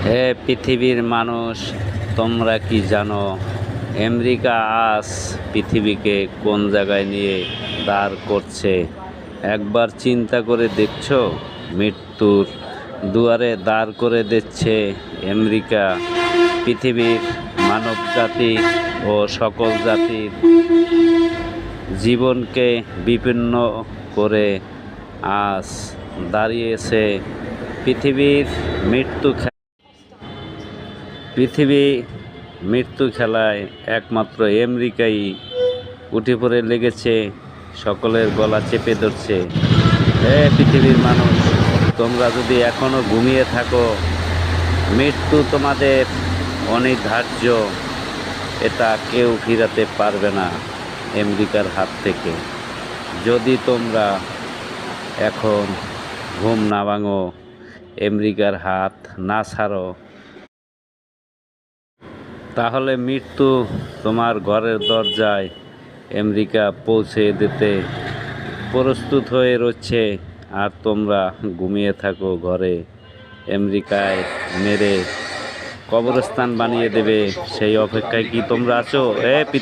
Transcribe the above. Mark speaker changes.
Speaker 1: হে পৃথিবীর মানুষ, তোমরা কি জানো আমেরিকা আজ পৃথিবীকে কোন জায়গায় নিয়ে দাঁড় করছে? একবার চিন্তা করে দেখছো? মৃত্যুর দুয়ারে দাঁড় করে দিচ্ছে আমেরিকা পৃথিবীর মানবজাতি ও সকল জাতির জীবনকে বিপন্ন করে আজ দাঁড়িয়েছে পৃথিবীর মৃত্যু খেলায় একমাত্র আমেরিকাই উঠে পড়ে লেগেছে, সকলের গলা চেপে ধরছে। হে পৃথিবীর মানুষ, তোমরা যদি এখনো ঘুমিয়ে থাকো, মৃত্যু তোমাদের অনির্ধার্য, এটা কেউ ফিরাতে পারবে না আমেরিকার হাত থেকে। যদি তোমরা এখন ঘুম না ভাঙো, আমেরিকার হাত না ছাড়ো, তাহলে মৃত্যু তোমার ঘরের দরজায় আমেরিকা পৌঁছে দিতে প্রস্তুত হয়ে রয়েছে। আর তোমরা ঘুমিয়ে থাকো ঘরে, আমেরিকায় মেরে কবরস্থান বানিয়ে দেবে, সেই অপেক্ষায় কি তোমরা আছো? পৃথিবী